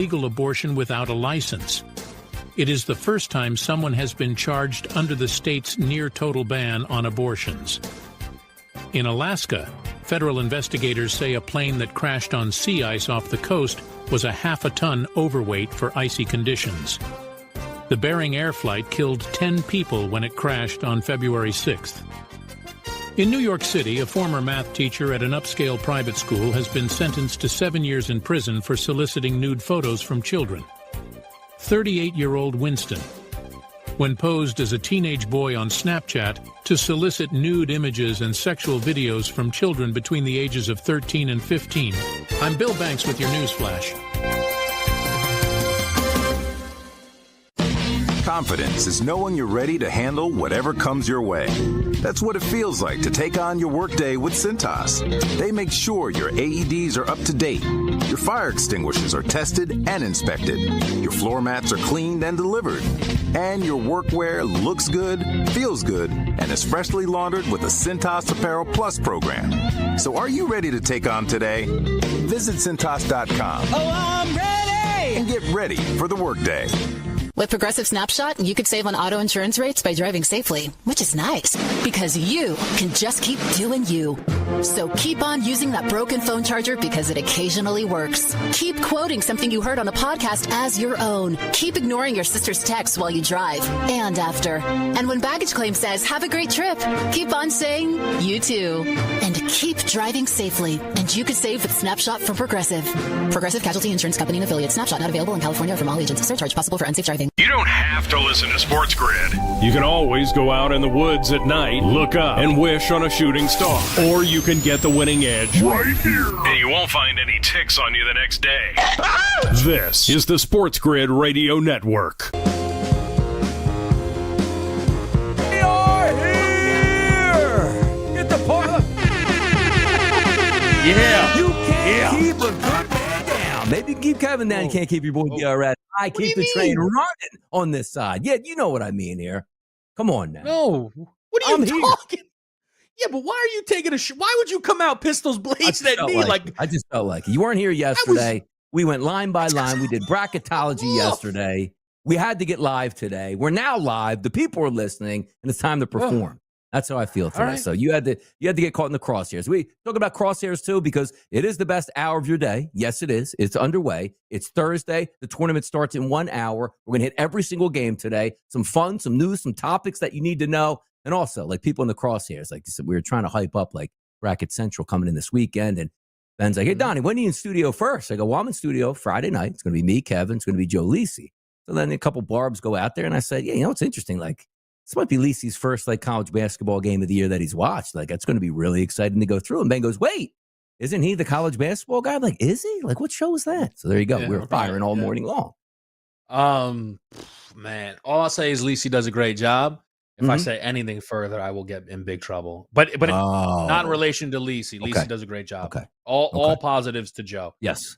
legal abortion without a license. It is the first time someone has been charged under the state's near-total ban on abortions. In Alaska, federal investigators say a plane that crashed on sea ice off the coast was a half-a-ton overweight for icy conditions. The Bering Air flight killed 10 people when it crashed on February 6th. In New York City, a former math teacher at an upscale private school has been sentenced to 7 years in prison for soliciting nude photos from children. 38-year-old Winston, when posed as a teenage boy on Snapchat to solicit nude images and sexual videos from children between the ages of 13 and 15. I'm Bill Banks with your news flash. Confidence is knowing you're ready to handle whatever comes your way. That's what it feels like to take on your workday with Cintas. They make sure your AEDs are up to date, your fire extinguishers are tested and inspected, your floor mats are cleaned and delivered, and your workwear looks good, feels good, and is freshly laundered with the Cintas Apparel Plus program. So are you ready to take on today? Visit Cintas.com. Oh, I'm ready! And get ready for the workday. With Progressive Snapshot, you could save on auto insurance rates by driving safely, which is nice because you can just keep doing you. So keep on using that broken phone charger because it occasionally works. Keep quoting something you heard on a podcast as your own. Keep ignoring your sister's texts while you drive and after. And when baggage claim says, have a great trip, keep on saying, you too. And keep driving safely. And you could save with Snapshot from Progressive. Progressive Casualty Insurance Company and Affiliates. Snapshot not available in California or from all agents. Surcharge possible for unsafe driving. You don't have to listen to SportsGrid. You can always go out in the woods at night, look up, and wish on a shooting star. Or you can get the winning edge right here. And you won't find any ticks on you the next day. This is the SportsGrid Radio Network. We are here! Get the part. Yeah. You can't keep a good man down. Maybe you can keep Kevin down. You can't keep your boy DRS. I keep the train running on this side. Yeah, you know what I mean here. Come on now. No. What are you talking? Yeah, but why are you taking a why would you come out pistols blazing at me? I just felt like it. You weren't here yesterday. We went line by line. We did bracketology yesterday. We had to get live today. We're now live. The people are listening, and it's time to perform. That's how I feel today. Right. So you had to get caught in the crosshairs. We talk about crosshairs too because it is the best hour of your day. Yes, it is. It's underway. It's Thursday. The tournament starts in 1 hour. We're gonna hit every single game today. Some fun, some news, some topics that you need to know, and also like people in the crosshairs. Like you said, we were trying to hype up like Bracket Central coming in this weekend, and Ben's like, "Hey Donnie, when are you in studio first?" I go, "Well, I'm in studio Friday night. It's gonna be me, Kevin. It's gonna be Joe Lisi." So then a couple barbs go out there, and I said, "Yeah, you know, it's interesting. Like, this might be Lisi's first like college basketball game of the year that he's watched. Like, that's going to be really exciting to go through." And Ben goes, "Wait, isn't he the college basketball guy?" I'm like, "Is he? Like, what show is that?" So there you go. Yeah, we're firing all morning long. Man, all I'll say is Lisi does a great job. If I say anything further, I will get in big trouble. But not in relation to Lisi. Lisi does a great job. Okay. All positives to Joe. Yes.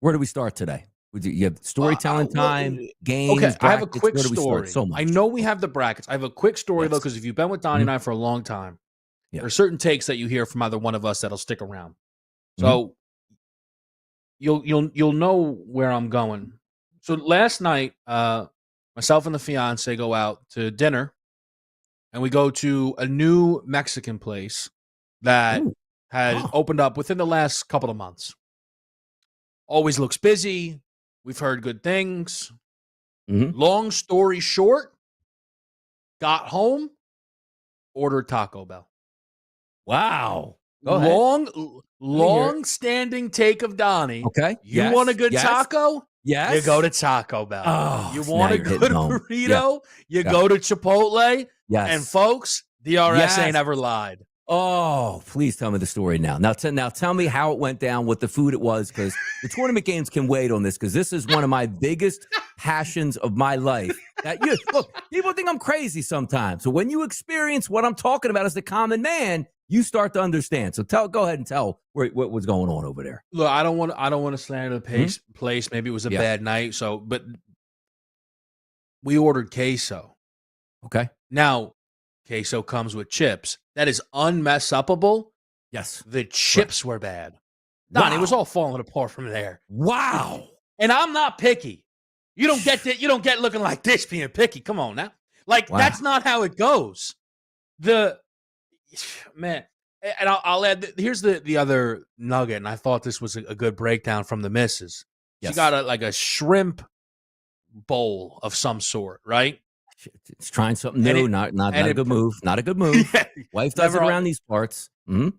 Where do we start today? You have storytelling time, games. Okay, I have a quick story. So much. I know we have the brackets. I have a quick story though, because if you've been with Donnie and I for a long time, there are certain takes that you hear from either one of us that'll stick around. So you'll know where I'm going. So last night, myself and the fiance go out to dinner, and we go to a new Mexican place that had opened up within the last couple of months. Always looks busy. We've heard good things. Long story short, got home, ordered Taco Bell. Wow. Long-standing take of Donnie. Okay. You want a good taco? Yes. You go to Taco Bell. Oh, you want a good burrito? You go to Chipotle. Yes. And folks, DRS ain't ever lied. Oh, please tell me the story now. Now tell me how it went down, what the food it was, because the tournament games can wait on this, because this is one of my biggest passions of my life. Look, people think I'm crazy sometimes. So when you experience what I'm talking about as the common man, you start to understand. So go ahead and tell what was going on over there. Look, I don't want to slander the place. Maybe it was a bad night. But we ordered queso. Okay. Now, queso comes with chips. That is unmess-upable. Yes. The chips were bad. Donnie, it was all falling apart from there. Wow. And I'm not picky. You don't get looking like this being picky. Come on now. Like, that's not how it goes. Man, and I'll add, here's the other nugget, and I thought this was a good breakdown from the missus. Yes. She got a shrimp bowl of some sort, right? It's trying something new, not a good move. Not a good move. Wife does it around these parts. Mm-hmm.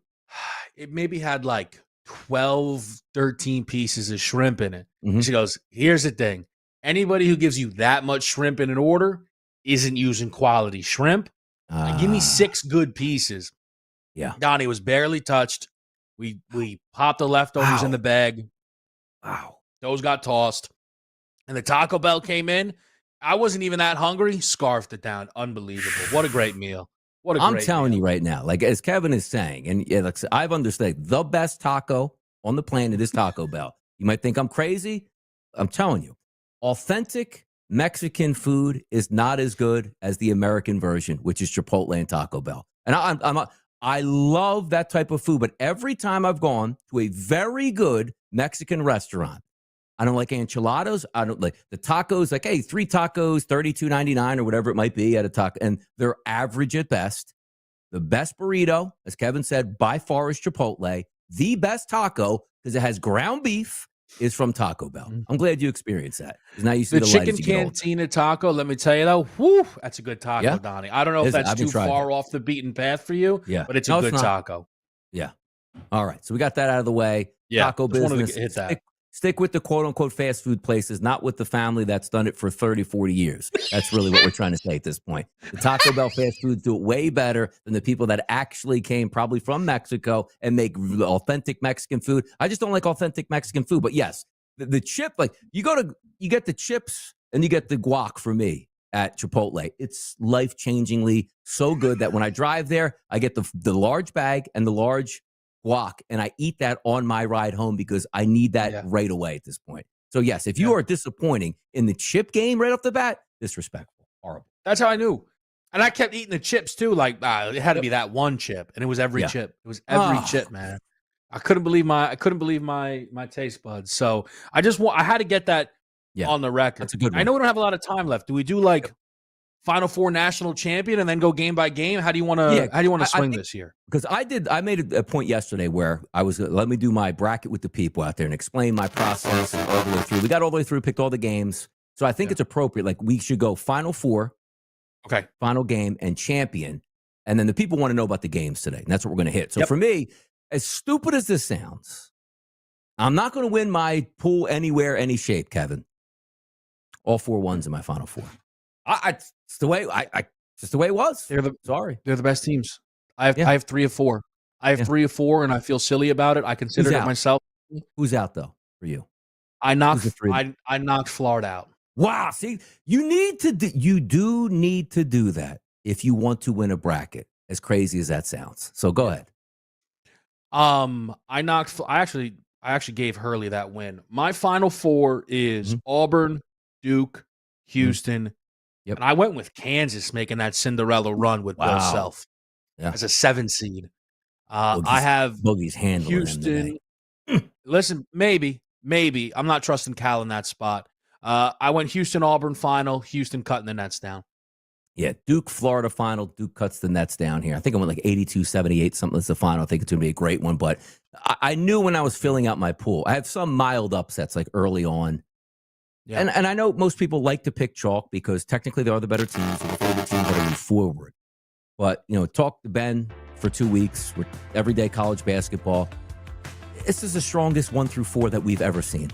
It maybe had like 12, 13 pieces of shrimp in it. Mm-hmm. She goes, here's the thing. Anybody who gives you that much shrimp in an order isn't using quality shrimp. Give me 6 good pieces. Yeah. Donnie was barely touched. We popped the leftovers in the bag. Wow. Those got tossed. And the Taco Bell came in. I wasn't even that hungry. Scarfed it down. Unbelievable. What a great meal. I'm telling you right now, like as Kevin is saying, and like I've understood, the best taco on the planet is Taco Bell. You might think I'm crazy. I'm telling you, authentic Mexican food is not as good as the American version, which is Chipotle and Taco Bell. And I love that type of food, but every time I've gone to a very good Mexican restaurant, I don't like enchiladas. I don't like the tacos. Like, hey, 3 tacos, $32.99 or whatever it might be at a taco, and they're average at best. The best burrito, as Kevin said, by far is Chipotle. The best taco, because it has ground beef, is from Taco Bell. Mm-hmm. I'm glad you experienced that. Now you see the chicken cantina taco. Let me tell you though, whew, that's a good taco, Donnie. I don't know if that's too far off the beaten path for you, but it's a good taco. Yeah. All right, so we got that out of the way. Yeah, taco business. Hit that. Stick with the quote-unquote fast food places, not with the family that's done it for 30, 40 years. That's really what we're trying to say at this point. The Taco Bell fast foods do it way better than the people that actually came probably from Mexico and make authentic Mexican food. I just don't like authentic Mexican food. But yes, the chip, like you get the chips and you get the guac for me at Chipotle. It's life-changingly so good that when I drive there, I get the large bag and the large guac, and I eat that on my ride home because I need that right away at this point. So yes, if you are disappointing in the chip game right off the bat, disrespectful, horrible. That's how I knew. And I kept eating the chips too. Like it had to be that one chip, and it was every chip. It was every chip, man. I couldn't believe my taste buds. So I had to get that on the record. That's a good one. I know we don't have a lot of time left. Do we do like Final Four national champion and then go game by game? How do you want to swing this year? Because I made a point yesterday where I was let me do my bracket with the people out there and explain my process and all the way through. We got all the way through, picked all the games. So I think it's appropriate. Like we should go Final Four, final game, and champion. And then the people want to know about the games today. And that's what we're going to hit. So for me, as stupid as this sounds, I'm not going to win my pool anywhere, any shape, Kevin. All 4 ones in my Final Four. It's the way just the way it was. They're the best teams. I have 3 of 4. I have 3 of 4, and I feel silly about it. I considered it myself. Who's out though for you? I knocked Florida out. Wow. See, you do need to do that if you want to win a bracket. As crazy as that sounds. So go ahead. I actually gave Hurley that win. My Final Four is Auburn, Duke, Houston. Yep. And I went with Kansas making that Cinderella run with Bill Self as a 7 seed. I have Boogie's handling Houston. Listen, maybe. I'm not trusting Cal in that spot. I went Houston, Auburn final, Houston cutting the nets down. Yeah, Duke, Florida final. Duke cuts the nets down here. I think I went like 82-78, something that's the final. I think it's going to be a great one. But I knew when I was filling out my pool, I have some mild upsets like early on. Yeah. And I know most people like to pick chalk because technically they are the better teams, the teams that move forward. But, talk to Ben for 2 weeks with everyday college basketball. This is the strongest 1 through 4 that we've ever seen.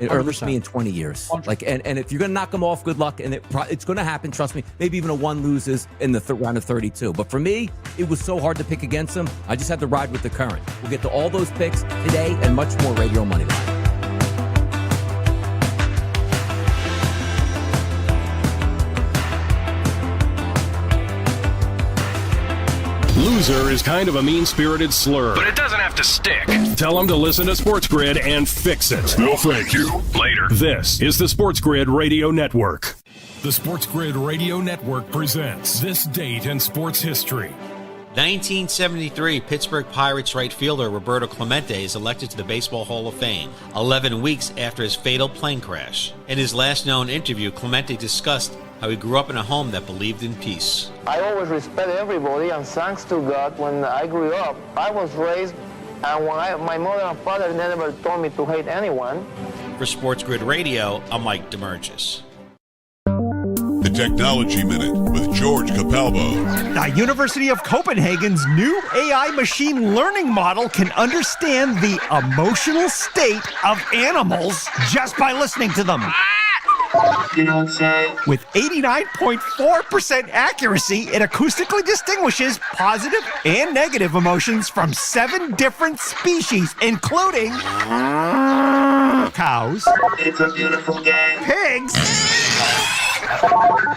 Or at least me in 20 years. 100%. Like, and if you're going to knock them off, good luck. And it's going to happen. Trust me. Maybe even a 1 loses in the round of 32. But for me, it was so hard to pick against them. I just had to ride with the current. We'll get to all those picks today and much more right here on Moneyline. Loser is kind of a mean-spirited slur, but it doesn't have to stick. Tell them to listen to SportsGrid and fix it. No, thank you. Later. This is the SportsGrid Radio Network. The SportsGrid Radio Network presents This Date in Sports History. 1973, Pittsburgh Pirates right fielder Roberto Clemente is elected to the Baseball Hall of Fame, 11 weeks after his fatal plane crash. In his last known interview, Clemente discussed how he grew up in a home that believed in peace. I always respect everybody, and thanks to God, when I grew up, I was raised, and my mother and father never told me to hate anyone. For SportsGrid Radio, I'm Mike DeMurgis. The Technology Minute with George Capalbo. The University of Copenhagen's new AI machine learning model can understand the emotional state of animals just by listening to them. With 89.4% accuracy, it acoustically distinguishes positive and negative emotions from 7 different species, including cows, it's a beautiful game, pigs,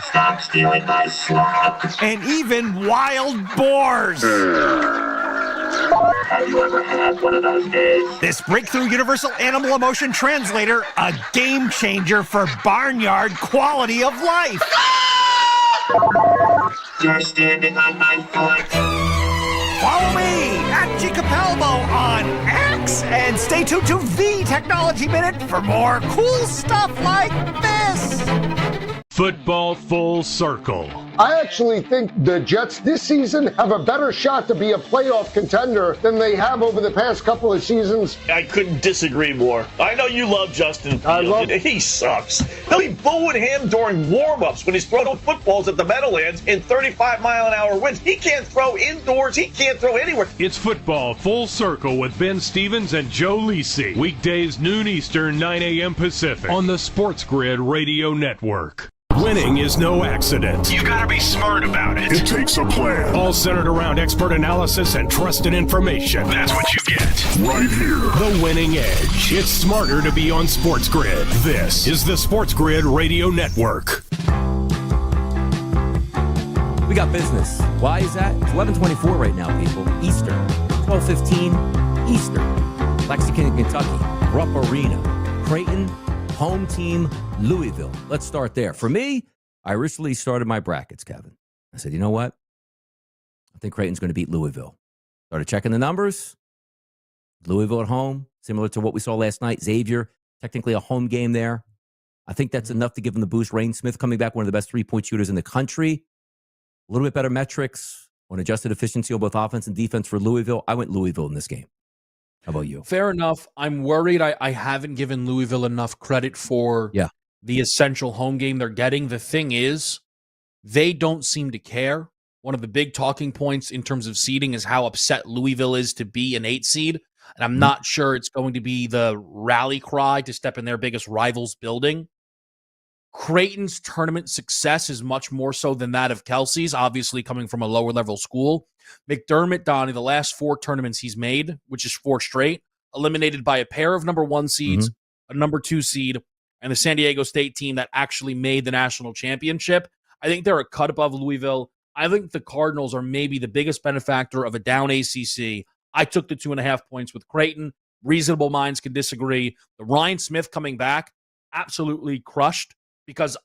stop stealing my slop, and even wild boars. Have you ever had one of those days? This breakthrough universal animal emotion translator, a game changer for barnyard quality of life. You're standing on my foot. Follow me at G Capalbo on X and stay tuned to the Technology Minute for more cool stuff like this. Football full circle. I actually think the Jets this season have a better shot to be a playoff contender than they have over the past couple of seasons. I couldn't disagree more. I know you love Justin Fields. He sucks. They'll be booing him during warm-ups when he's throwing footballs at the Meadowlands in 35-mile-an-hour winds. He can't throw indoors. He can't throw anywhere. It's Football Full Circle with Ben Stevens and Joe Lisi. Weekdays noon Eastern, 9 a.m. Pacific on the SportsGrid Radio Network. Winning is no accident. You've got to be smart about it. It takes a plan. All centered around expert analysis and trusted information. That's what you get right here. The Winning Edge. It's smarter to be on SportsGrid. This is the SportsGrid Radio Network. We got business. Why is that? It's 11:24 right now, people. Eastern. 12:15 Eastern. Lexington, Kentucky. Rupp Arena. Creighton. Home team, Louisville. Let's start there. For me, I originally started my brackets, Kevin. I said, you know what? I think Creighton's going to beat Louisville. Started checking the numbers. Louisville at home, similar to what we saw last night. Xavier, technically a home game there. I think that's enough to give them the boost. Rain Smith coming back, one of the best three-point shooters in the country. A little bit better metrics on adjusted efficiency on both offense and defense for Louisville. I went Louisville in this game. How about you? Fair enough. I'm worried I haven't given Louisville enough credit for the essential home game they're getting. The thing is, they don't seem to care. One of the big talking points in terms of seeding is how upset Louisville is to be an 8 seed. And I'm not sure it's going to be the rally cry to step in their biggest rival's building. Creighton's tournament success is much more so than that of Kelsey's, obviously coming from a lower level school. McDermott, Donnie, the last 4 tournaments he's made, which is 4 straight, eliminated by a pair of number 1 seeds, a number 2 seed, and the San Diego State team that actually made the national championship. I think they're a cut above Louisville. I think the Cardinals are maybe the biggest benefactor of a down ACC. I took the 2.5 points with Creighton. Reasonable minds can disagree. The Ryan Smith coming back, absolutely crushed. Because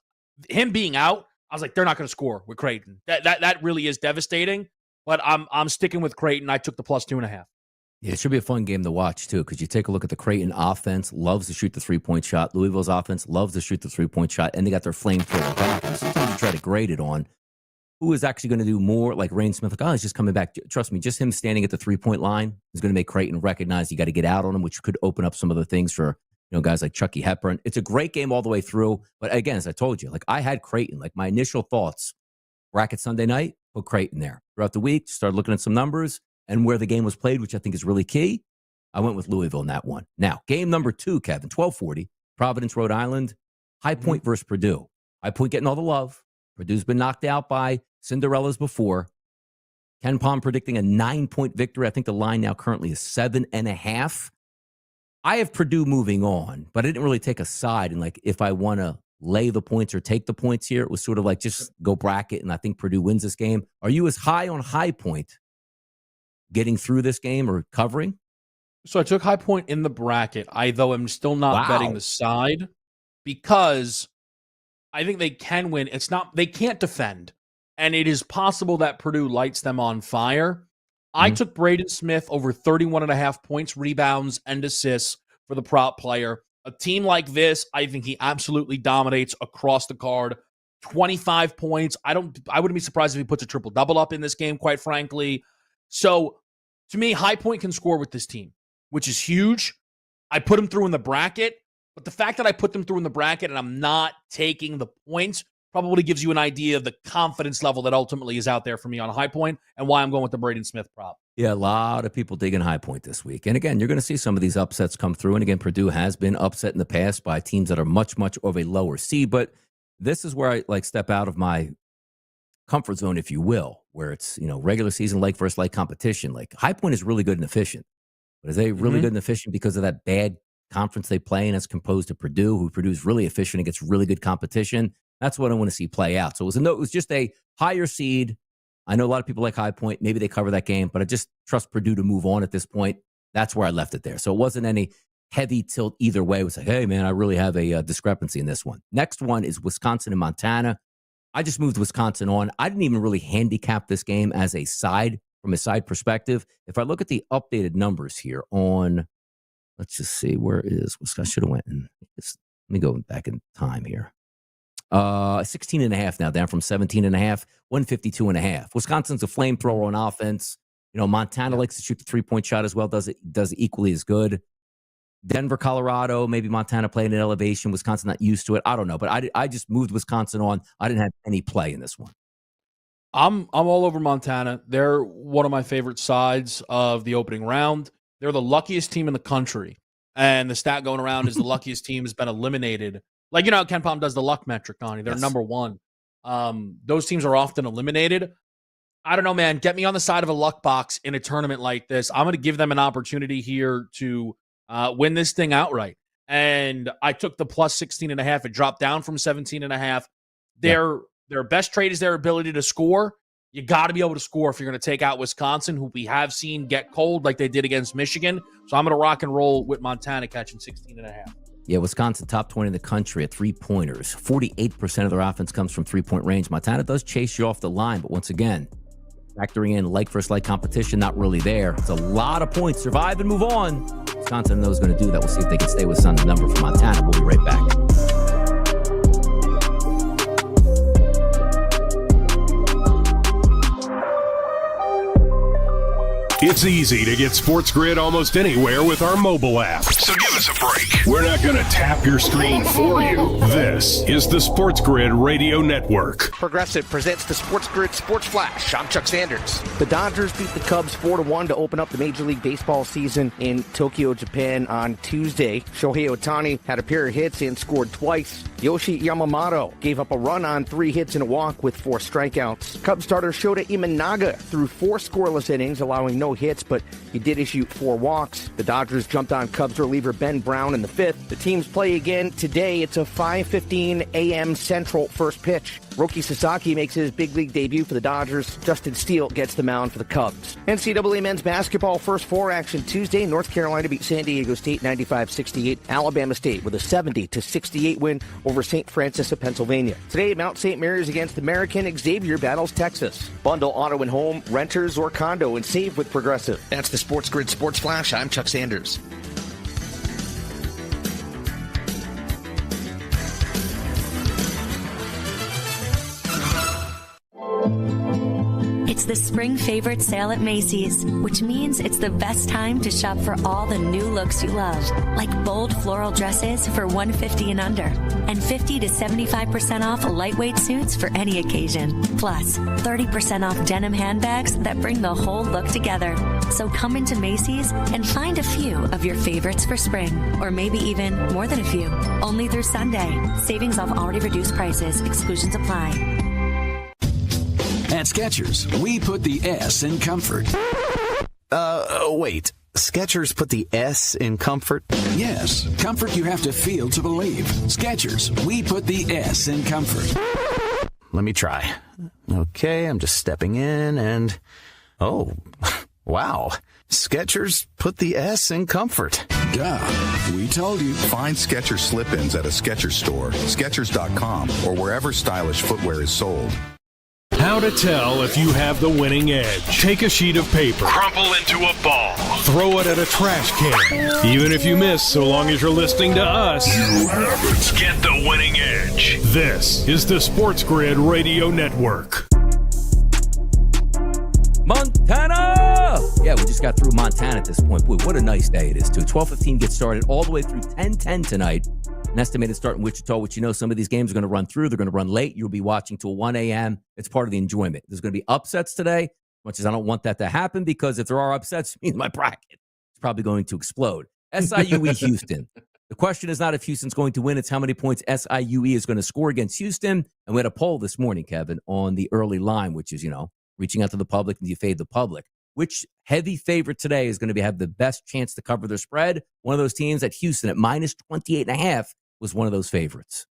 him being out, I was like, they're not going to score with Creighton. That really is devastating. But I'm sticking with Creighton. I took the plus 2.5. Yeah, it should be a fun game to watch, too, because you take a look at the Creighton offense, loves to shoot the three-point shot. Louisville's offense loves to shoot the three-point shot, and they got their flamethrower back. And sometimes you try to grade it on who is actually going to do more, like Rain Smith. Like, oh, he's just coming back. Trust me, just him standing at the three-point line is going to make Creighton recognize you got to get out on him, which could open up some other things for guys like Chucky Hepburn. It's a great game all the way through. But again, as I told you, like I had Creighton, like my initial thoughts, bracket Sunday night, put Creighton there. Throughout the week, started looking at some numbers and where the game was played, which I think is really key. I went with Louisville in that one. Now, game number 2, Kevin, 12:40, Providence, Rhode Island, High Point versus Purdue. High Point getting all the love. Purdue's been knocked out by Cinderellas before. Ken Palm predicting a 9-point victory. I think the line now currently is 7.5. I have Purdue moving on, but I didn't really take a side. And like, if I want to lay the points or take the points here, it was sort of like just go bracket. And I think Purdue wins this game. Are you as high on High Point getting through this game or covering? So I took High Point in the bracket. Though I'm still not betting the side because I think they can win. They can't defend. and it is possible that Purdue lights them on fire. I took Braden Smith over 31.5 points, rebounds, and assists for the prop player. A team like this, I think he absolutely dominates across the card. 25 points. I wouldn't be surprised if he puts a triple-double up in this game, quite frankly. So, to me, High Point can score with this team, which is huge. I put him through in the bracket, but the fact that I put them through in the bracket and I'm not taking the points probably gives you an idea of the confidence level that ultimately is out there for me on High Point and why I'm going with the Braden Smith prop. Yeah, a lot of people digging High Point this week. And again, you're going to see some of these upsets come through. And again, Purdue has been upset in the past by teams that are much, much of a lower seed. But this is where I step out of my comfort zone, if you will, where it's, regular season, like versus like competition. Like High Point is really good and efficient. But is they really good and efficient because of that bad conference they play in as composed to Purdue, who Purdue's really efficient and gets really good competition? That's what I want to see play out. So it was just a higher seed. I know a lot of people like High Point. Maybe they cover that game, but I just trust Purdue to move on at this point. That's where I left it there. So it wasn't any heavy tilt either way. It was like, hey, man, I really have a discrepancy in this one. Next one is Wisconsin and Montana. I just moved Wisconsin on. I didn't even really handicap this game as a side from a side perspective. If I look at the updated numbers here on, let's just see, where is Wisconsin? I should have went and let me go back in time here. 16.5 now, down from 17.5, 152.5. Wisconsin's a flamethrower on offense. Montana likes to shoot the 3-point shot as well, does it equally as good. Denver, Colorado, maybe Montana playing in elevation. Wisconsin not used to it. I don't know, but I just moved Wisconsin on. I didn't have any play in this one. I'm all over Montana. They're one of my favorite sides of the opening round. They're the luckiest team in the country. And the stat going around is the luckiest team has been eliminated. Like, how Ken Palm does the luck metric, Donnie. They're number one. Those teams are often eliminated. I don't know, man. Get me on the side of a luck box in a tournament like this. I'm going to give them an opportunity here to win this thing outright. And I took the plus 16.5. It dropped down from 17.5. Their best trait is their ability to score. You got to be able to score if you're going to take out Wisconsin, who we have seen get cold like they did against Michigan. So I'm going to rock and roll with Montana catching 16.5. Yeah, Wisconsin top 20 in the country at 3-pointers. 48% of their offense comes from 3-point range. Montana does chase you off the line, but once again, factoring in like versus like competition, not really there. It's a lot of points. Survive and move on. Wisconsin knows going to do that. We'll see if they can stay with Sun's number for Montana. We'll be right back. It's easy to get SportsGrid almost anywhere with our mobile app. So give us a break. We're not going to tap your screen for you. This is the SportsGrid Radio Network. Progressive presents the SportsGrid Sports Flash. I'm Chuck Sanders. The Dodgers beat the Cubs 4-1 to open up the Major League Baseball season in Tokyo, Japan on Tuesday. Shohei Ohtani had a pair of hits and scored twice. Yoshi Yamamoto gave up a run on 3 hits and a walk with 4 strikeouts. Cubs starter Shota Imanaga threw 4 scoreless innings, allowing no hits, but he did issue 4 walks. The Dodgers jumped on Cubs reliever Ben Brown in the 5th. The teams play again today. It's a 5:15 a.m. Central first pitch. Roki Sasaki makes his big league debut for the Dodgers. Justin Steele gets the mound for the Cubs. NCAA men's basketball first 4 action Tuesday. North Carolina beat San Diego State 95-68. Alabama State with a 70-68 win over St. Francis of Pennsylvania. Today, Mount St. Mary's against American. Xavier battles Texas. Bundle auto and home, renters or condo, and save with Progressive. That's the SportsGrid Sports Flash. I'm Chuck Sanders. It's the spring favorite sale at Macy's, which means it's the best time to shop for all the new looks you love, like bold floral dresses for $150 and under, and 50 to 75% off lightweight suits for any occasion. Plus, 30% off denim handbags that bring the whole look together. So come into Macy's and find a few of your favorites for spring, or maybe even more than a few. Only through Sunday. Savings off already reduced prices. Exclusions apply. At Skechers, we put the S in comfort. Wait. Skechers put the S in comfort? Yes, comfort you have to feel to believe. Skechers, we put the S in comfort. Let me try. Okay, I'm just stepping in and... Oh, wow. Skechers put the S in comfort. Duh, we told you. Find Skechers slip-ins at a Skechers store, Skechers.com, or wherever stylish footwear is sold. How to tell if you have the winning edge. Take a sheet of paper, Crumple into a ball. throw it at a trash can. Even if you miss, so long as you're listening to us, You have it. Get the winning edge. this is the SportsGrid Radio Network. Montana! Yeah, we just got through Montana at this point. Boy, what a nice day it is, too. 12:15 gets started all the way through 10:10 tonight. An estimated start in Wichita, which you know some of these games are going to run through. They're going to run late. You'll be watching till 1 a.m. It's part of the enjoyment. There's going to be upsets today, much as I don't want that to happen, because if there are upsets, it means my bracket is probably going to explode. SIUE Houston. The question is not if Houston's going to win, it's how many points SIUE is going to score against Houston. And we had a poll this morning, Kevin, on the early line, which is, reaching out to the public, and you fade the public. Which heavy favorite today is going to have the best chance to cover their spread? One of those teams at Houston at minus 28.5 was one of those favorites.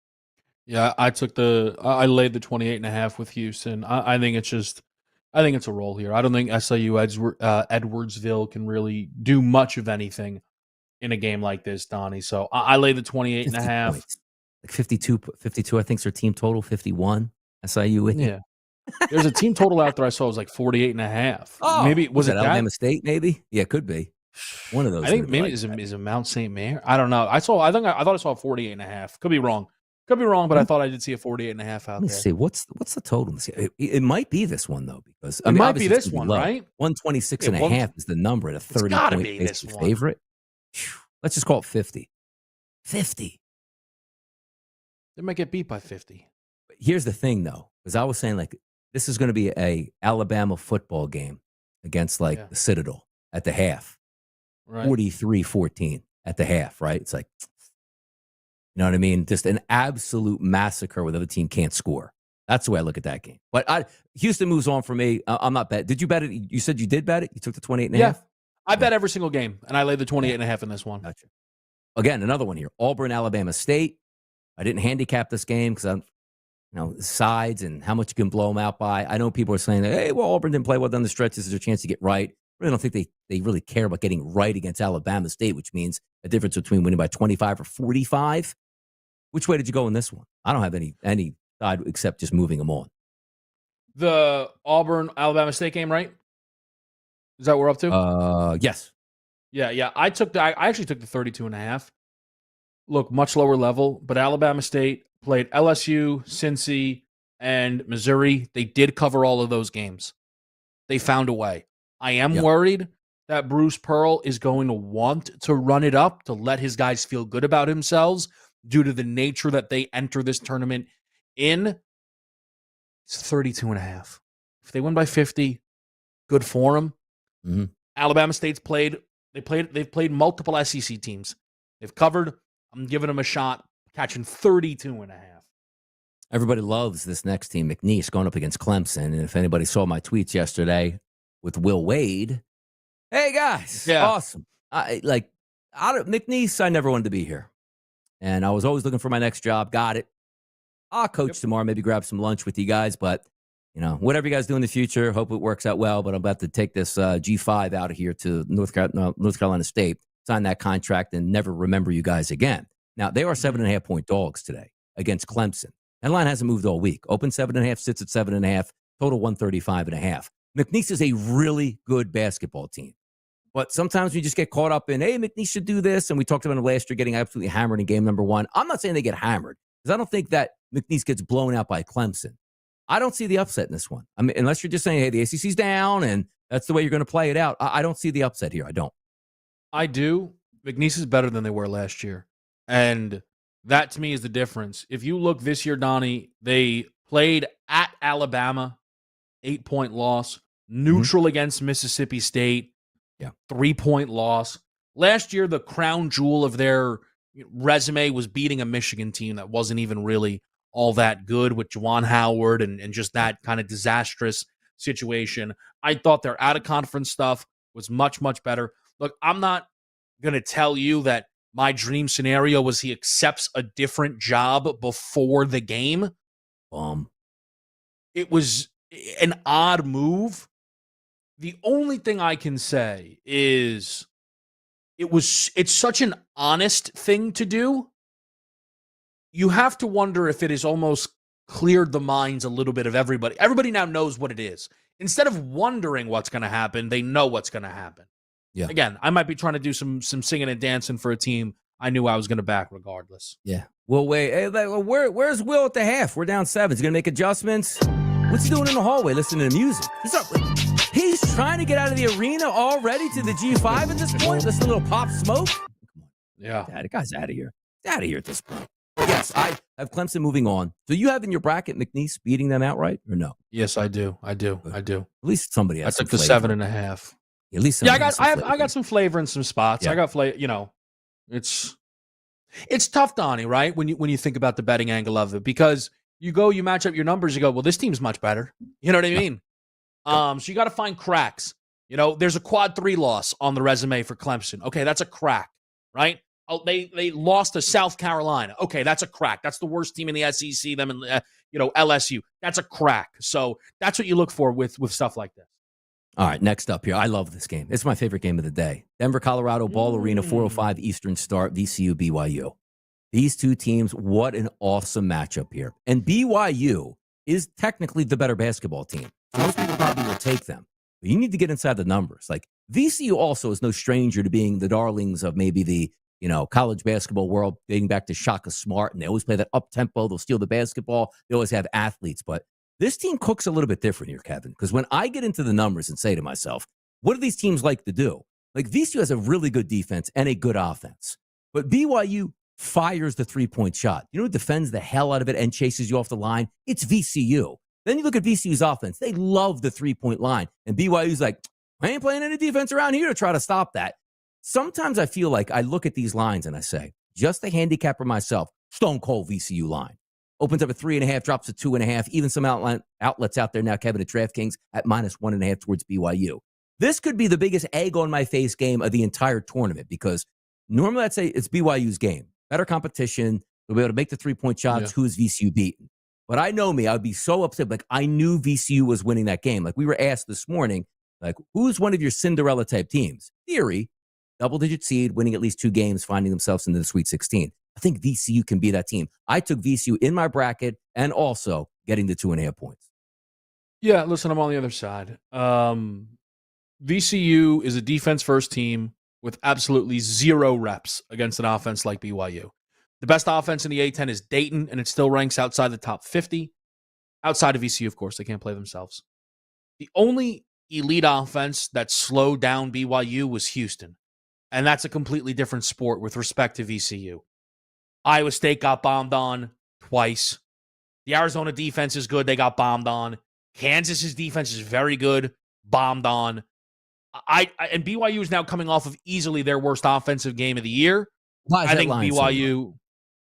Yeah, I laid the 28.5 with Houston. I think it's a roll here. I don't think SIU Edwardsville can really do much of anything in a game like this, Donnie. So I laid the 28.5. Like 52, I think is their team total, 51. SIU. Yeah. There's a team total out there I saw was like 48.5. Oh, maybe was it Alabama State? Maybe. Yeah, it could be one of those. I think maybe is it Mount St. Mary. I don't know. I thought I saw 48.5. Could be wrong. But I thought I did see a 48.5 out there. Let me see. What's the total? It might be this one though, because it might be this one, right? 126.5 is the number at a 30-point favorite. Let's just call it 50. 50. They might get beat by 50. But here's the thing, though, because I was saying this is going to be a Alabama football game against the Citadel at the half, right. 43-14 at the half, right? It's like, you know what I mean? Just an absolute massacre where the other team can't score. That's the way I look at that game. But Houston moves on for me. I'm not bet. Did you bet it? You said you did bet it? You took the 28.5? Yeah. I bet every single game, and I laid the 28.5 in this one. Gotcha. Again, another one here. Auburn, Alabama State. I didn't handicap this game because I'm, sides and how much you can blow them out by. I know people are saying, hey, well, Auburn didn't play well down the stretch. This is their chance to get right. I really don't think they really care about getting right against Alabama State, which means a difference between winning by 25 or 45. Which way did you go in this one? I don't have any side except just moving them on. The Auburn-Alabama State game, right? Is that what we're up to? Yes. Yeah. I actually took the 32.5. Look, much lower level, but Alabama State played LSU, Cincy, and Missouri. They did cover all of those games. They found a way. I am worried that Bruce Pearl is going to want to run it up to let his guys feel good about themselves due to the nature that they enter this tournament in. It's 32.5. If they win by 50, good for them. Mm-hmm. Alabama State's they've played multiple SEC teams. They've covered. I'm giving them a shot, catching 32.5. Everybody loves this next team, McNeese, going up against Clemson. And if anybody saw my tweets yesterday with Will Wade, hey guys, awesome. McNeese, I never wanted to be here. And I was always looking for my next job. Got it. I'll coach tomorrow, maybe grab some lunch with you guys. But, whatever you guys do in the future, hope it works out well. But I'm about to take this G5 out of here to North Carolina State, sign that contract, and never remember you guys again. Now, they are 7.5-point dogs today against Clemson. That line hasn't moved all week. Open 7.5, sits at 7.5, total 135.5. McNeese is a really good basketball team. But sometimes we just get caught up in, hey, McNeese should do this. And we talked about it last year, getting absolutely hammered in game number 1. I'm not saying they get hammered, because I don't think that McNeese gets blown out by Clemson. I don't see the upset in this one. I mean, unless you're just saying, hey, the ACC's down, and that's the way you're going to play it out. I don't see the upset here. I don't. I do. McNeese is better than they were last year. And that, to me, is the difference. If you look this year, Donnie, they played at Alabama, 8-point loss, neutral against Mississippi State, 3-point loss. Last year, the crown jewel of their resume was beating a Michigan team that wasn't even really all that good with Juwan Howard and just that kind of disastrous situation. I thought their out-of-conference stuff was much, much better. Look, I'm not going to tell you that my dream scenario was he accepts a different job before the game. It was an odd move. The only thing I can say is it's such an honest thing to do. You have to wonder if it is almost cleared the minds a little bit of everybody. Everybody now knows what it is. Instead of wondering what's going to happen, they know what's going to happen. Yeah. Again, I might be trying to do some singing and dancing for a team I knew I was going to back regardless. Yeah. Well, wait. Hey, where's Will at the half? We're down 7. He's going to make adjustments. What's he doing in the hallway listening to music? He's trying to get out of the arena already to the G5 at this point. Listen to a little Pop Smoke. Yeah. The guy's out of here. He's out of here at this point. Yes, I have Clemson moving on. So you have in your bracket McNeese beating them outright or no? Yes, I do. At least somebody has I took the 7.5. At least I got some flavor in some spots. Yeah. I got flavor. It's tough, Donnie. Right when you think about the betting angle of it, because you match up your numbers. You go, well, this team's much better. You know what I mean? So you got to find cracks. There's a quad 3 loss on the resume for Clemson. Okay, that's a crack, right? Oh, they lost to South Carolina. Okay, that's a crack. That's the worst team in the SEC. Them and LSU. That's a crack. So that's what you look for with stuff like this. All right, next up here. I love this game. It's my favorite game of the day. Denver, Colorado, Ball Arena, 4:05 Eastern start, VCU, BYU. These two teams, what an awesome matchup here. And BYU is technically the better basketball team. So most people probably will take them. But you need to get inside the numbers. Like, VCU also is no stranger to being the darlings of maybe the college basketball world, dating back to Shaka Smart, and they always play that up-tempo. They'll steal the basketball. They always have athletes. But this team cooks a little bit different here, Kevin, because when I get into the numbers and say to myself, what do these teams like to do? Like, VCU has a really good defense and a good offense. But BYU fires the three-point shot. You know who defends the hell out of it and chases you off the line? It's VCU. Then you look at VCU's offense. They love the three-point line. And BYU's like, I ain't playing any defense around here to try to stop that. Sometimes I feel like I look at these lines and I say, just a handicapper myself, stone cold VCU line. Opens up at 3.5, drops to 2.5. Even some outlets out there now, Kevin, at DraftKings at -1.5 towards BYU. This could be the biggest egg on my face game of the entire tournament because normally I'd say it's BYU's game. Better competition. They'll be able to make the three-point shots. Yeah. Who's VCU beaten? But I know me. I would be so upset. Like, I knew VCU was winning that game. Like, we were asked this morning, like, who's one of your Cinderella-type teams? Theory, double-digit seed, winning at least 2 games, finding themselves into the Sweet 16. I think VCU can be that team. I took VCU in my bracket and also getting the 2.5 points. Yeah, listen, I'm on the other side. VCU is a defense-first team with absolutely 0 reps against an offense like BYU. The best offense in the A-10 is Dayton, and it still ranks outside the top 50. Outside of VCU, of course, they can't play themselves. The only elite offense that slowed down BYU was Houston, and that's a completely different sport with respect to VCU. Iowa State got bombed on twice. The Arizona defense is good. They got bombed on. Kansas's defense is very good. Bombed on. And BYU is now coming off of easily their worst offensive game of the year. Why is I that think line BYU. So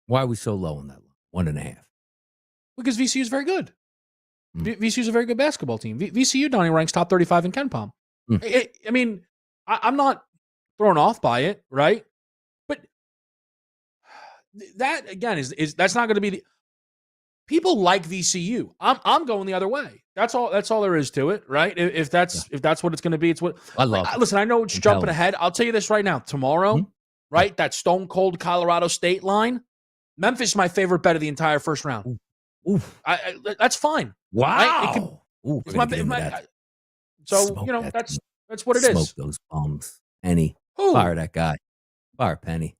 why are we so low on that line? 1.5. Because VCU is very good. VCU is a very good basketball team. VCU, Donnie, ranks top 35 in KenPom. I'm not thrown off by it, right? But that again is that's not going to be the people like VCU. I'm going the other way. That's all there is to it, right? If that's what it's going to be, it's what I love. Listen, I know it's jumping ahead. I'll tell you this right now. Tomorrow, right? That stone cold Colorado State line. Memphis is my favorite bet of the entire first round. Oof. That's fine. Wow. Right? That's what it is. Smoke those bums. Penny. Fire that guy. Fire Penny.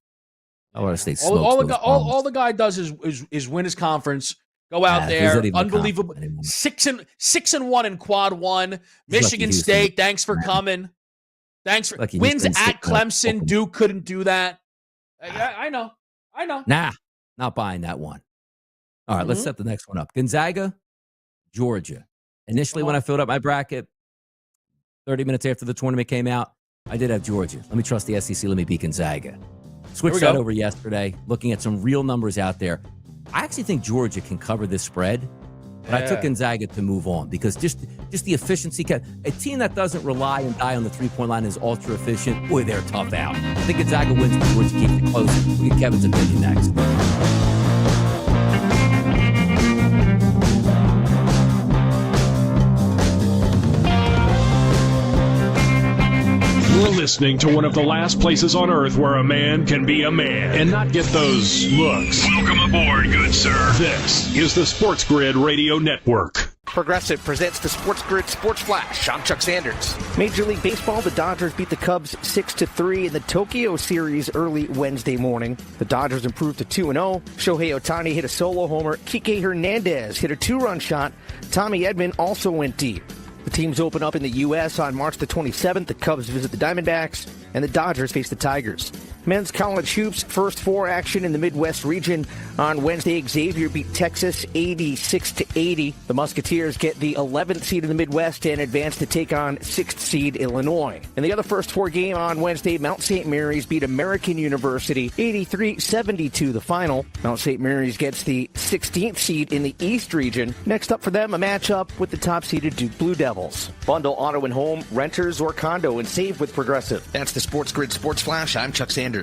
Colorado State smokes all the guy does is win his conference. Go out there, unbelievable. 6-1 in quad 1. Michigan State, thanks for coming. Thanks for wins at Clemson. Duke couldn't do that. I know. Nah, not buying that one. All right, let's set the next one up. Gonzaga, Georgia. Initially, when I filled up my bracket, 30 minutes after the tournament came out, I did have Georgia. Let me trust the SEC. Let me beat Gonzaga. Switched that over yesterday, looking at some real numbers out there. I actually think Georgia can cover this spread, but I took Gonzaga to move on because just the efficiency. A team that doesn't rely and die on the three-point line is ultra efficient. Boy, they're tough out. I think Gonzaga wins, but Georgia keeps it close. We'll get Kevin's opinion next. You're listening to one of the last places on earth where a man can be a man and not get those looks. Welcome aboard, good sir. This is the SportsGrid Radio Network. Progressive presents the SportsGrid Sports Flash. I'm Chuck Sanders. Major League Baseball, the Dodgers beat the Cubs 6-3 in the Tokyo series early Wednesday morning. The Dodgers improved to 2-0. Shohei Ohtani hit a solo homer. Kike Hernandez hit a 2-run shot. Tommy Edman also went deep. The teams open up in the U.S. on March the 27th. The Cubs visit the Diamondbacks, and the Dodgers face the Tigers. Men's college hoops first four action in the Midwest region. On Wednesday, Xavier beat Texas 86-80. The Musketeers get the 11th seed in the Midwest and advance to take on 6th seed Illinois. In the other first four game on Wednesday, Mount St. Mary's beat American University 83-72 the final. Mount St. Mary's gets the 16th seed in the East region. Next up for them, a matchup with the top-seeded Duke Blue Devils. Bundle auto and home, renters, or condo and save with Progressive. That's the SportsGrid Sports Flash. I'm Chuck Sanders.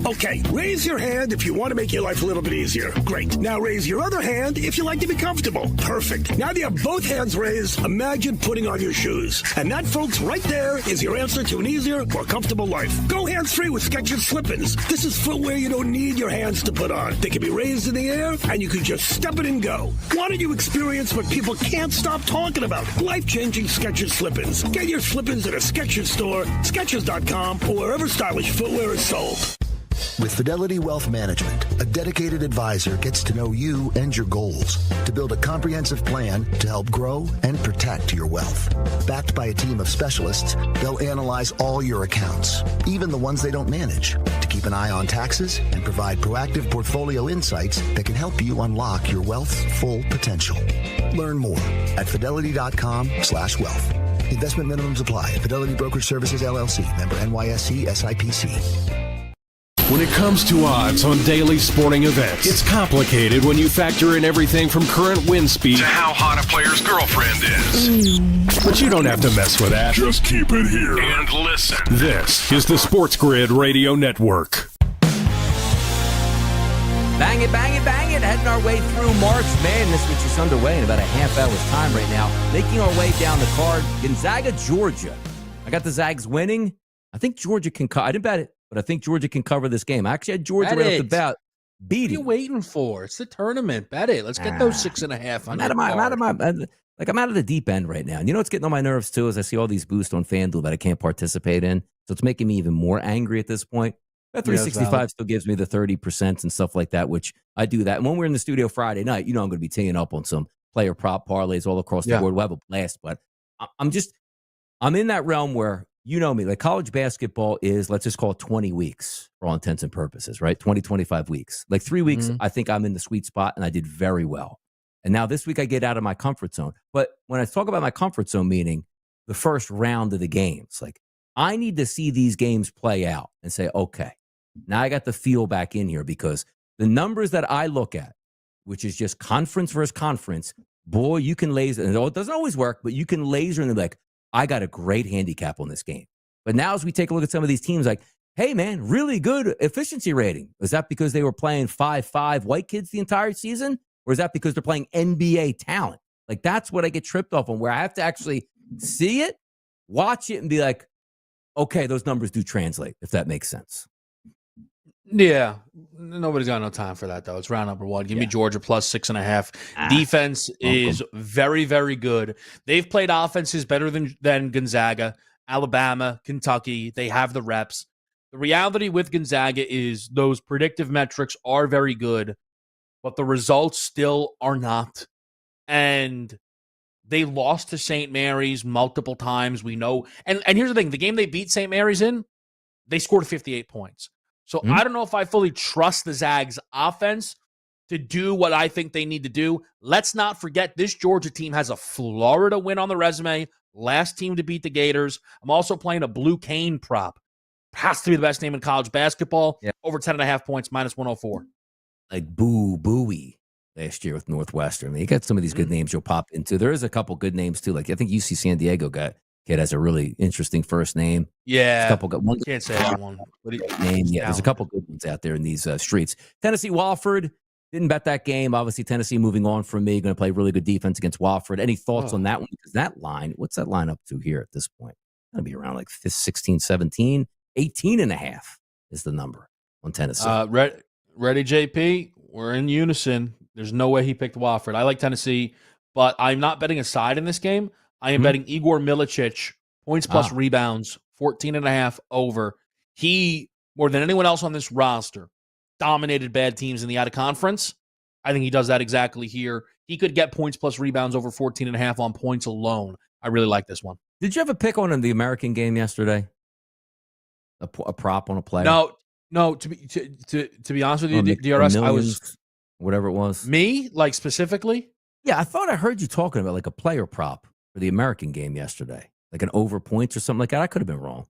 Okay, raise your hand if you want to make your life a little bit easier. Great. Now raise your other hand if you like to be comfortable. Perfect. Now that you have both hands raised, imagine putting on your shoes. And that, folks, right there is your answer to an easier, more comfortable life. Go hands-free with Skechers Slip-ins. This is footwear you don't need your hands to put on. They can be raised in the air, and you can just step it and go. Why don't you experience what people can't stop talking about? Life-changing Skechers Slip-ins. Get your Slip-ins at a Skechers store, Skechers.com, or wherever stylish footwear is sold. With Fidelity Wealth Management, a dedicated advisor gets to know you and your goals to build a comprehensive plan to help grow and protect your wealth. Backed by a team of specialists, they'll analyze all your accounts, even the ones they don't manage, to keep an eye on taxes and provide proactive portfolio insights that can help you unlock your wealth's full potential. Learn more at fidelity.com/wealth. Investment minimums apply. Fidelity Brokerage Services, LLC. Member NYSE SIPC. When it comes to odds on daily sporting events, it's complicated when you factor in everything from current wind speed to how hot a player's girlfriend is. But you don't have to mess with that. Just keep it here and listen. This is the SportsGrid Radio Network. Bang it, bang it, bang it. Heading our way through March Madness, which is underway in about a half hour's time right now. Making our way down the card, Gonzaga, Georgia. I got the Zags winning. I think Georgia can I didn't bet it, but I think Georgia can cover this game. I actually had Georgia right off the bat beating. What are you waiting for? It's the tournament. Bet it. Let's get those 6.5 on I'm out of the deep end right now. And you know what's getting on my nerves too is I see all these boosts on FanDuel that I can't participate in. So it's making me even more angry at this point. That 365 still gives me the 30% and stuff like that, which I do that. And when we're in the studio Friday night, you know I'm going to be teeing up on some player prop parlays all across the board. We'll have a blast. But I'm in that realm where, you know me, like college basketball is, let's just call it 20 weeks for all intents and purposes, right? 20, 25 weeks. Like 3 weeks, I think I'm in the sweet spot and I did very well. And now this week I get out of my comfort zone. But when I talk about my comfort zone, meaning the first round of the games, like I need to see these games play out and say, okay, now I got the feel back in here because the numbers that I look at, which is just conference versus conference, boy, you can laser, and it doesn't always work, but you can laser and be like, I got a great handicap on this game. But now as we take a look at some of these teams, like, hey, man, really good efficiency rating. Is that because they were playing 5-5 white kids the entire season? Or is that because they're playing NBA talent? Like, that's what I get tripped off on, where I have to actually see it, watch it, and be like, okay, those numbers do translate, if that makes sense. Yeah. Nobody's got no time for that, though. It's round number one. Give me Georgia plus 6.5. Defense is very, very good. They've played offenses better than Gonzaga, Alabama, Kentucky. They have the reps. The reality with Gonzaga is those predictive metrics are very good, but the results still are not. And they lost to St. Mary's multiple times. We know. And here's the thing. The game they beat St. Mary's in, they scored 58 points. So I don't know if I fully trust the Zags offense to do what I think they need to do. Let's not forget this Georgia team has a Florida win on the resume. Last team to beat the Gators. I'm also playing a Blue Cane prop. Has to be the best name in college basketball. Yeah. Over 10.5 points, minus 104. Like Bowie last year with Northwestern. You got some of these good names you'll pop into. There is a couple good names too. Like I think UC San Diego kid has a really interesting first name. Yeah. One can't say that one. Name. Yeah, there's a couple good ones out there in these streets. Tennessee Wofford, Didn't bet that game. Obviously, Tennessee moving on from me. Going to play really good defense against Wofford. Any thoughts on that one? Because that line, what's that line up to here at this point? Going to be around like 16, 17, 18 and a half is the number on Tennessee. Ready, JP? We're in unison. There's no way he picked Wofford. I like Tennessee, but I'm not betting a side in this game. I am betting Igor Milicic, points plus rebounds, 14.5 over. He, more than anyone else on this roster, dominated bad teams in the out-of-conference. I think he does that exactly here. He could get points plus rebounds over 14.5 on points alone. I really like this one. Did you have a pick on in the American game yesterday? A prop on a player? No. To be honest with you, DRS, I was whatever it was. Me, like specifically. Yeah, I thought I heard you talking about like a player prop for the American game yesterday, like an over points or something like that. I could have been wrong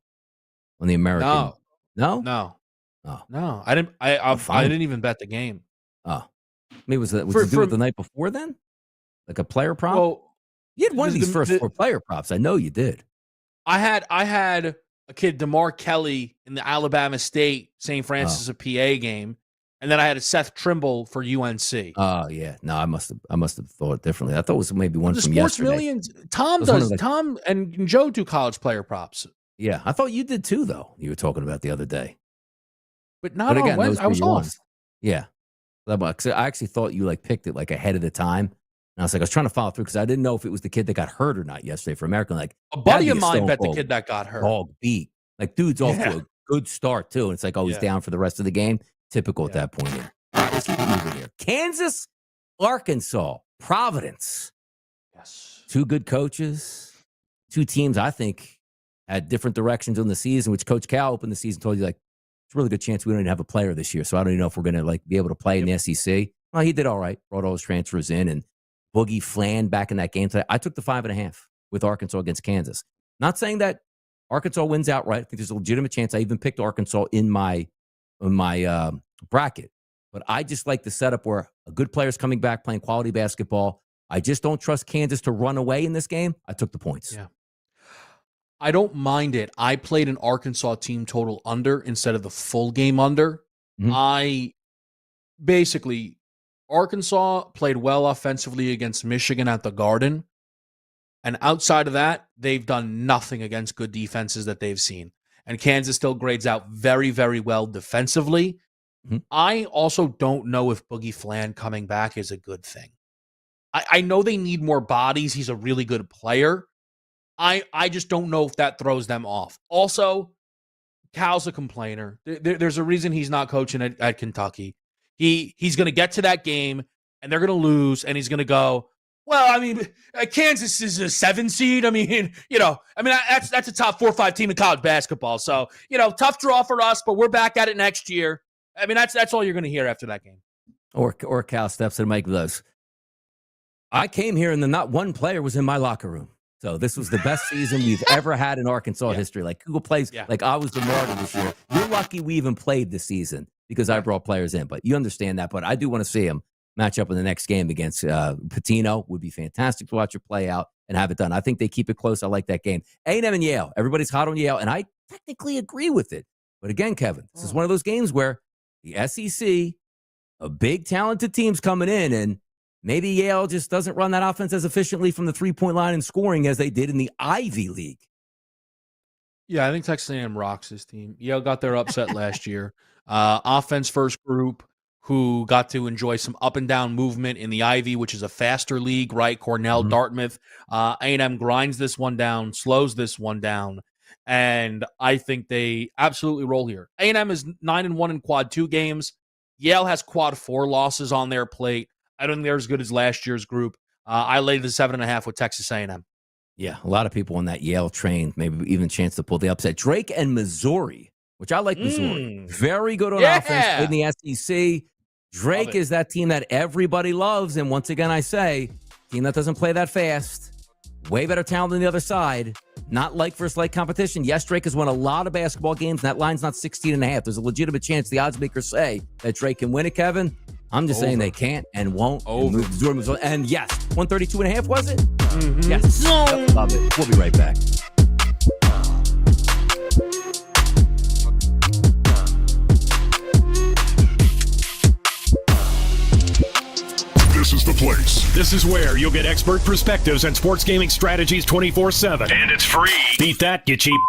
on the American. No. I didn't. I didn't even bet the game. Oh, maybe was you do it the night before then? Like a player prop? Well, you had one of these first 4 player props. I know you did. I had a kid, DeMar Kelly, in the Alabama State St. Francis of PA game, and then I had a Seth Trimble for UNC. Oh yeah, no, I must have thought differently. I thought it was maybe one the from Sports yesterday. Millions. Tom and Joe do college player props. Yeah, I thought you did too, though. You were talking about the other day, but not again. I was off. Yeah, I actually thought you like picked it like ahead of the time. And I was trying to follow through because I didn't know if it was the kid that got hurt or not yesterday for American. Like a buddy of mine bet the kid that got hurt. Dog beat. Like dude's off to a good start too. And it's like, he's down for the rest of the game. Typical at that point here. All right, let's keep it moving here. Kansas, Arkansas, Providence. Yes. 2 good coaches. 2 teams I think had different directions in the season, which Coach Cal opened the season told you like it's a really good chance we don't even have a player this year. So I don't even know if we're gonna like be able to play in the SEC. Well, he did all right. Brought all his transfers in and Boogie Flan back in that game today. I took the 5.5 with Arkansas against Kansas. Not saying that Arkansas wins outright. I think there's a legitimate chance. I even picked Arkansas in my bracket. But I just like the setup where a good player's coming back playing quality basketball. I just don't trust Kansas to run away in this game. I took the points. Yeah. I don't mind it. I played an Arkansas team total under instead of the full game under. Arkansas played well offensively against Michigan at the Garden. And outside of that, they've done nothing against good defenses that they've seen. And Kansas still grades out very, very well defensively. I also don't know if Boogie Flan coming back is a good thing. I know they need more bodies. He's a really good player. I just don't know if that throws them off. Also, Cal's a complainer. There's a reason he's not coaching at Kentucky. He's going to get to that game, and they're going to lose, and he's going to go, well, I mean, Kansas is a 7 seed. I mean, that's a top 4 or 5 team in college basketball. So, tough draw for us, but we're back at it next year. I mean, that's all you're going to hear after that game. Or Cal steps and Mike goes, I came here and not one player was in my locker room. So this was the best season we've ever had in Arkansas history. Like Google plays, like I was the martyr this year. You're lucky we even played this season because I brought players in. But you understand that. But I do want to see him match up in the next game against Patino. Would be fantastic to watch it play out and have it done. I think they keep it close. I like that game. A&M and Yale. Everybody's hot on Yale, and I technically agree with it. But again, Kevin, this is one of those games where the SEC, a big talented team's coming in, and maybe Yale just doesn't run that offense as efficiently from the 3-point line and scoring as they did in the Ivy League. Yeah, I think Texas A&M rocks this team. Yale got their upset last year. Offense first group who got to enjoy some up and down movement in the Ivy, which is a faster league, right? Cornell, Dartmouth. A&M grinds this one down, slows this one down, and I think they absolutely roll here. A&M is 9-1 in quad 2 games. Yale has quad 4 losses on their plate. I don't think they're as good as last year's group. I laid the 7.5 with Texas A&M. Yeah, a lot of people on that Yale train, maybe even a chance to pull the upset. Drake and Missouri, which I like Missouri. Very good on offense in the SEC. Drake is that team that everybody loves. And once again, I say, team that doesn't play that fast. Way better talent than the other side. Not like versus like competition. Yes, Drake has won a lot of basketball games. And that line's not 16.5. There's a legitimate chance the odds makers say that Drake can win it, Kevin. I'm just saying they can't and won't. And yes, 132.5 was it? Yes. Yep, love it. We'll be right back. This is where you'll get expert perspectives and sports gaming strategies 24/7. And it's free. Beat that, you cheap.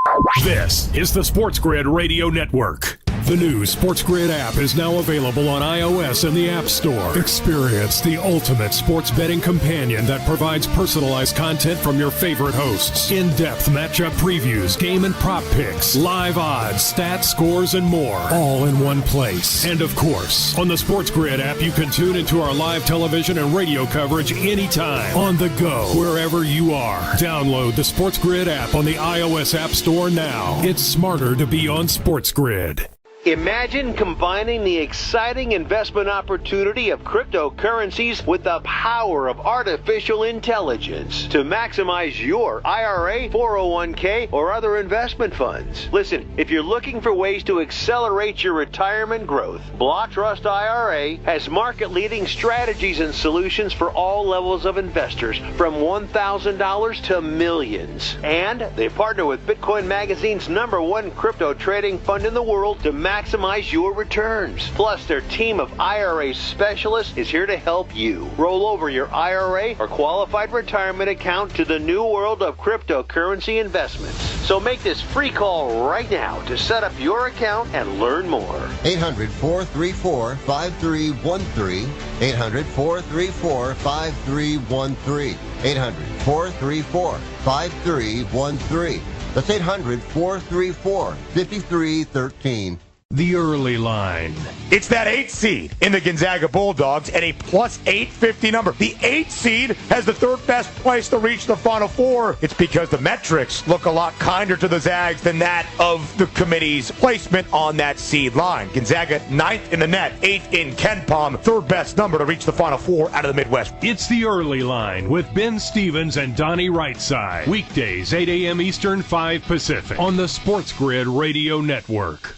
This is the SportsGrid Radio Network. The new SportsGrid app is now available on iOS and the App Store. Experience the ultimate sports betting companion that provides personalized content from your favorite hosts. In-depth matchup previews, game and prop picks, live odds, stats, scores, and more. All in one place. And of course, on the SportsGrid app, you can tune into our live television and radio coverage anytime. On the go, wherever you are. Download the SportsGrid app on the iOS App Store now. It's smarter to be on SportsGrid. Imagine combining the exciting investment opportunity of cryptocurrencies with the power of artificial intelligence to maximize your IRA, 401k, or other investment funds. Listen, if you're looking for ways to accelerate your retirement growth, Block Trust IRA has market-leading strategies and solutions for all levels of investors, from $1,000 to millions. And they partner with Bitcoin Magazine's #1 crypto trading fund in the world to maximize your returns. Plus, their team of IRA specialists is here to help you roll over your IRA or qualified retirement account to the new world of cryptocurrency investments. So make this free call right now to set up your account and learn more. 800-434-5313. 800-434-5313. 800-434-5313. That's 800-434-5313. The early line. It's that 8 seed in the Gonzaga Bulldogs at a plus 850 number. The 8 seed has the third best place to reach the Final Four. It's because the metrics look a lot kinder to the Zags than that of the committee's placement on that seed line. Gonzaga 9th in the net, 8th in KenPom, third best number to reach the Final Four out of the Midwest. It's the early line with Ben Stevens and Donnie Rightside. Weekdays, 8 a.m. Eastern, 5 Pacific on the SportsGrid Radio Network.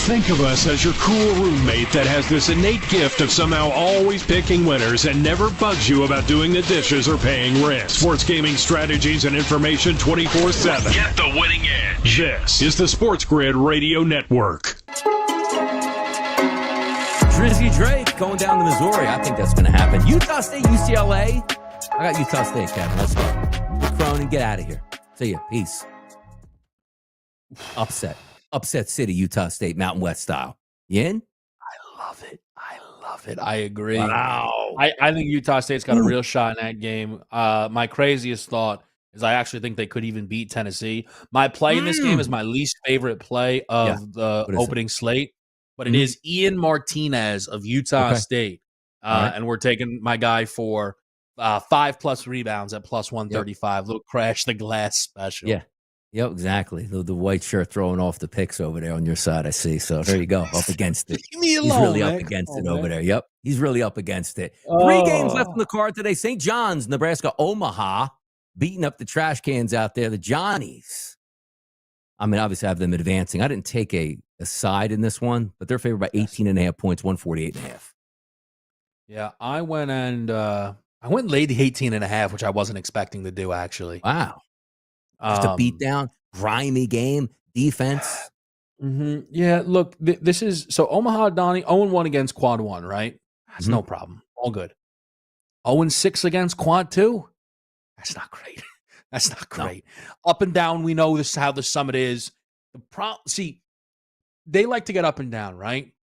Think of us as your cool roommate that has this innate gift of somehow always picking winners and never bugs you about doing the dishes or paying rent. Sports gaming strategies and information 24/7. Get the winning edge. This is the SportsGrid Radio Network. Drizzy Drake going down to Missouri. I think that's going to happen. Utah State, UCLA. I got Utah State, Kevin. Let's go. Good Cronin, get out of here. See ya. Peace. Upset city, Utah State, Mountain West style. You in? I love it. I agree. Wow. I think Utah State's got a real shot in that game. My craziest thought is I actually think they could even beat Tennessee. My play in this game is my least favorite play of the opening slate, but it is Ian Martinez of Utah State. And we're taking my guy for 5+ rebounds at plus 135. Little crash the glass special. Yeah. Yep, exactly. The white shirt throwing off the picks over there on your side, I see. So there you go, up against it. Leave me alone, he's really man. Up against it over there. Yep, he's really up against it. 3 games left on the card today. St. John's, Nebraska, Omaha, beating up the trash cans out there, the Johnnies. I mean, obviously I have them advancing. I didn't take a side in this one, but they're favored by 18.5 points, 148.5. Yeah, I went and laid the 18.5, which I wasn't expecting to do, actually. Wow. Just a beat down, grimy game, defense. Yeah, look, this is so Omaha, Donnie, 0-1 against Quad 1, right? That's no problem. All good. 0-6 against Quad 2. That's not great. That's not great. No. Up and down, we know this is how the Summit is. See, they like to get up and down, right?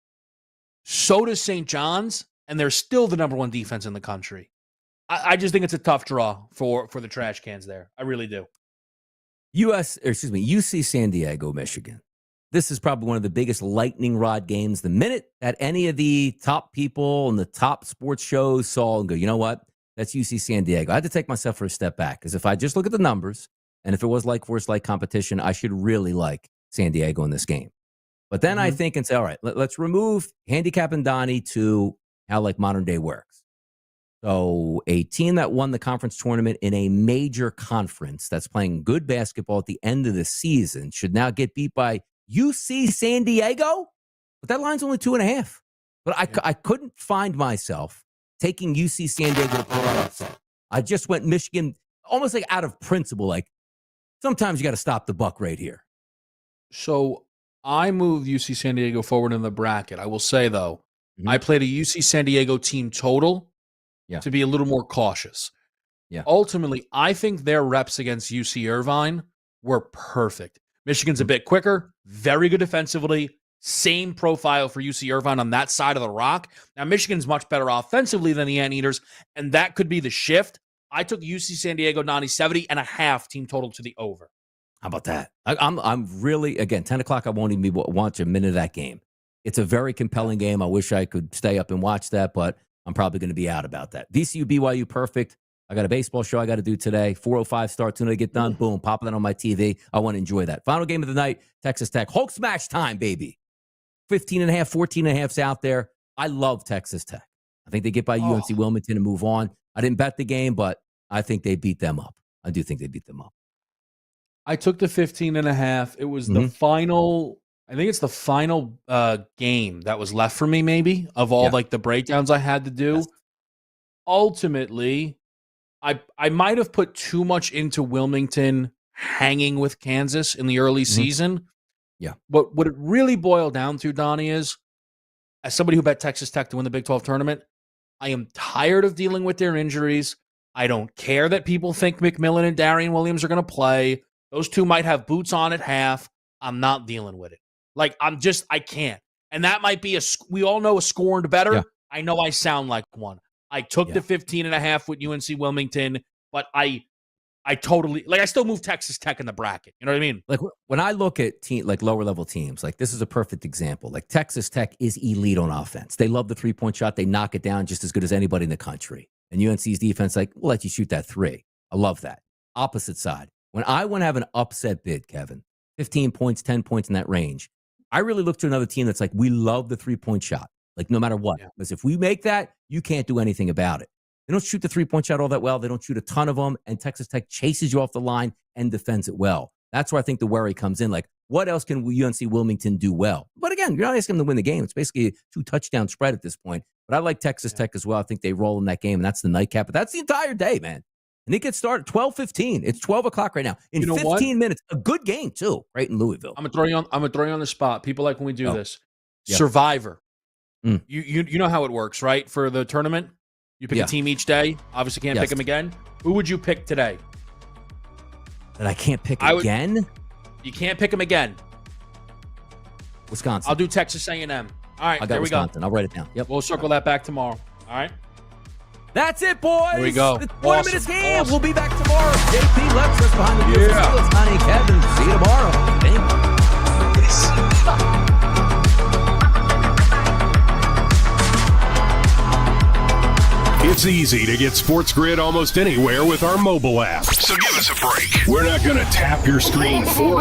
So does St. John's, and they're still the #1 defense in the country. I just think it's a tough draw for the trash cans there. I really do. UC San Diego, Michigan. This is probably one of the biggest lightning rod games. The minute that any of the top people and the top sports shows saw and go, you know what? That's UC San Diego. I had to take myself for a step back, because if I just look at the numbers, and if it was like versus like competition, I should really like San Diego in this game. But then I think and say, all right, let's remove handicap and Donnie to how like modern day works. So a team that won the conference tournament in a major conference that's playing good basketball at the end of the season should now get beat by UC San Diego? But that line's only 2.5. But I couldn't find myself taking UC San Diego to pull out upset. I just went Michigan almost like out of principle. Like, sometimes you got to stop the buck right here. So I moved UC San Diego forward in the bracket. I will say, though, I played a UC San Diego team total. to be a little more cautious. Yeah. Ultimately, I think their reps against UC Irvine were perfect. Michigan's a bit quicker, very good defensively, same profile for UC Irvine on that side of the rock. Now, Michigan's much better offensively than the Anteaters, and that could be the shift. I took UC San Diego 70.5 team total to the over. How about that? I'm really, again, 10 o'clock, I won't even watch a minute of that game. It's a very compelling game. I wish I could stay up and watch that, but I'm probably going to be out about that. VCU, BYU, perfect. I got a baseball show I got to do today. 4:05 start. Soon as I get done, boom, pop that on my TV. I want to enjoy that. Final game of the night, Texas Tech. Hulk smash time, baby. 15.5, 14.5's out there. I love Texas Tech. I think they get by UNC Wilmington and move on. I didn't bet the game, but I think they beat them up. I do think they beat them up. I took the 15.5. It was the final, I think it's the final game that was left for me, maybe, of all like the breakdowns I had to do. Yes. Ultimately, I might have put too much into Wilmington hanging with Kansas in the early season. Yeah. But what it really boiled down to, Donnie, is as somebody who bet Texas Tech to win the Big 12 tournament, I am tired of dealing with their injuries. I don't care that people think McMillan and Darian Williams are going to play. Those two might have boots on at half. I'm not dealing with it. Like, I can't. And that might be we all know a scorned better. Yeah. I know I sound like one. I took the 15.5 with UNC Wilmington, but I totally, I still moved Texas Tech in the bracket. You know what I mean? Like, when I look at lower level teams, like, this is a perfect example. Like, Texas Tech is elite on offense. They love the 3-point shot. They knock it down just as good as anybody in the country. And UNC's defense, we'll let you shoot that 3. I love that. Opposite side. When I want to have an upset bid, Kevin, 15 points, 10 points in that range, I really look to another team that's like, we love the 3-point shot. Like, no matter what. Because if we make that, you can't do anything about it. They don't shoot the 3-point shot all that well. They don't shoot a ton of them. And Texas Tech chases you off the line and defends it well. That's where I think the worry comes in. Like, what else can UNC Wilmington do well? But again, you're not asking them to win the game. It's basically a 2-touchdown spread at this point. But I like Texas Tech as well. I think they roll in that game, and that's the nightcap. But that's the entire day, man. And it gets started 12:15. It's 12 o'clock right now. In 15 minutes, a good game too, right in Louisville. I'm gonna throw you on the spot. People like when we do this. Yeah. Survivor. You know how it works, right? For the tournament, you pick a team each day. Obviously, can't pick them again. Who would you pick today? That I can't pick again? You can't pick them again. Wisconsin. I'll do Texas A&M. All right, there we Wisconsin. go. I'll write it down. Yep. We'll circle that back tomorrow. All right. That's it, boys. Here we go. The tournament is here. We'll be back tomorrow. JP lets us behind the beautiful fields. Honey, Kevin. See you tomorrow. It's easy to get SportsGrid almost anywhere with our mobile app. So give us a break. We're not going to tap your screen for